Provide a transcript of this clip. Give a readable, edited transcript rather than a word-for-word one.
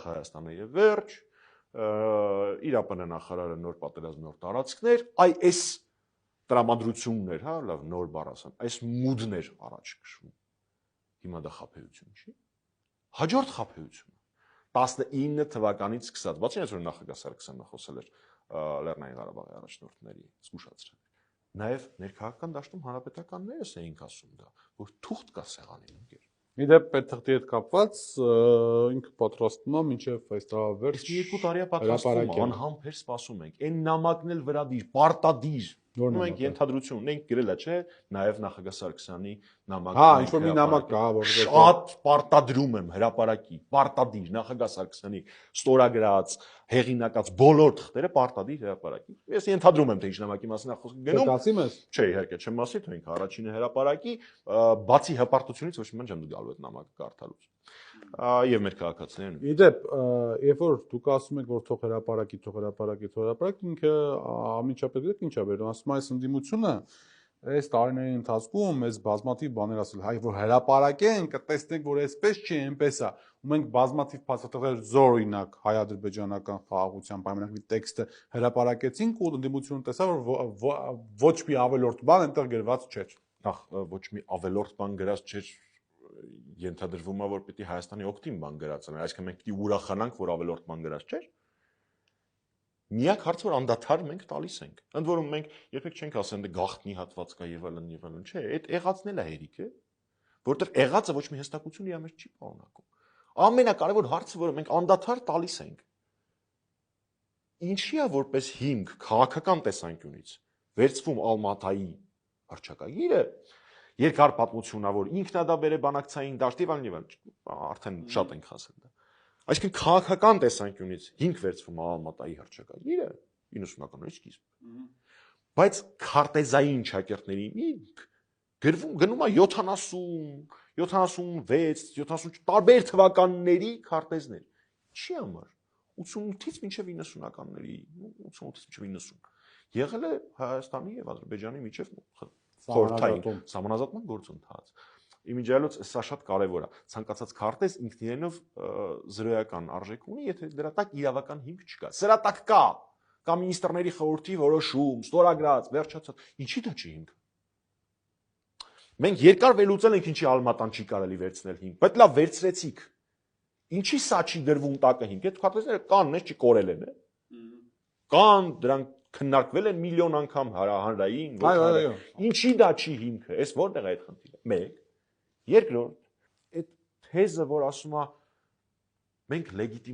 Հայաստանը եւ վերջ, իրապանանախարարը նոր պատերազմ նոր տարածքներ, այս տրամադրություններ, հա, լավ նոր բառ ասեմ, այս մուդներ առաջ քշվում։ Հիմա դա խաբեություն չի։ Հաջորդ խաբեությունը 19 թվականից սկսած, բացի այս որ նախագահ Սարգսյանը խոսել էր Լեռնային Ղարաբաղի առաջնորդների զգուշացրել։ Նաև ներքաղաքական դաշտում հանրապետականներս էինք ասում դա, որ թուղթ կա սեղանին ընկեր։ Իդեպ պետթղթի հետ կապված ինքը պատրաստվում է մինչև այս տարվա վերջ։ Իսկ 2 տարի է պատրաստվում, անհամբեր սպասում ենք։ Այն նամակն էլ վրադիր, պարտադիր։ Մենք ենթադրություն ունենք գրելա, չէ, նաև նախագահ Սարգսյանի նամակը։ Հա, ինչ որ մի նամակ կա, որ շատ պարտադրում եմ հրապարակի, պարտադիր նախագահ Սարգսյանի ստորագրած, հեղինակած բոլոր թղթերը պարտադիր հրապարակի։ Ես ենթադրում եմ, թե ինչ նամակի մասին է խոսքը գնում։ Ասի մեզ։ Չէ, իհարկե չեմ ասի, թե ինքը առաջինը հրապարակի, բացի հպարտությունից ոչ մի բան չեմ գալու այդ նամակը կարդալուց։ Եվ մեր քաղաքացիներն։ Իդեպ, երբ որ դուք ասում եք, որ թող հրապարակի, ինքը ամիջապես ինչ է բերում, ասում այս ընդդիմությունը այս տարիների ընթացքում մեզ բազմաթիվ բաներ ասել, հայ որ հրապարակեն, կտեսնենք, որ այսպես չի, այնպես է։ Ու մենք բազմաթիվ փաստաթղթեր զոր օրինակ հայ-ադրբեջանական խաղաղության պայմանագրի տեքստը հրապարակեցինք ու ընդդիմությունը տեսավ, որ ոչ մի ավելորդ բան այնտեղ գրված չէր։ Նախ ոչ մի ավելորդ բան գրած չէր, ենթադրվում է, որ պիտի Հայաստանի օգտին բան գրած են, այսինքն մենք պիտի ուրախանանք, որ ավելորդ բան գրած չէր։ Միակ հարցը որ անդադար մենք տալիս ենք։ Ընդ որում մենք երբեք չենք ասեն դե գաղտնի հատված կա եւ այլն, չէ, այդ եղածն էլ է հերիքը, որտեղ եղածը ոչ մի հստակություն իր մեջ չի պարունակում։ Ամենակարևոր հարցը, որը մենք անդադար տալիս ենք, ինչի է որպես հիմք քաղաքական տեսանկյունից վերցվում Ալմատայի հռչակագիրը, երկար պատմությունա, որ ինքն է դա բերե բանակցային դաշտ եւ այլն, արդեն շատ ենք ասել դա։ Այսինքն քաղաքական տեսանկյունից հիմք վերցվում Ալմատայի հռչակագիրը 90-ականների սկիզբը։ Բայց քարտեզային ճակերտների հիմք գնում է 70, 76, 74 տարբեր թվականների քարտեզներ։ Ինչի համար 88-ից մինչև 90-ականների, 88-ից մինչև 90 եղել է Հայաստանի եւ Ադրբեջանի միջև խորհրդային սահմանազատման գործընթաց։ Իմիջիալոց սա շատ կարևոր է։ Ցանկացած քարտեզ ինքն իրենով զրոյական արժեք ունի, եթե դրա տակ իրավական հիմք չկա։ Սրա տակ կա մինիստրների խորհրդի որոշում, ստորագրած, վերջացած։ Ինչի դա չի հիմք։ Մենք երկար վերլուծել ենք ինչի Ալմատան չի կարելի վերցնել հիմք, բայց լավ վերցրեցիք։ Ինչի սա չի դրվում տակը հիմք։ Այդ քարտեզները կան, նես չի կորել են, կան, դրանք քննարկվել են միլիոն անգամ հանրային, ինչի դա չի հիմքը, այս որտեղ է այդ խնդիրը։ 1 Երկրորդ, այդ թեզը, որ ասում է մենք լեգիտիմ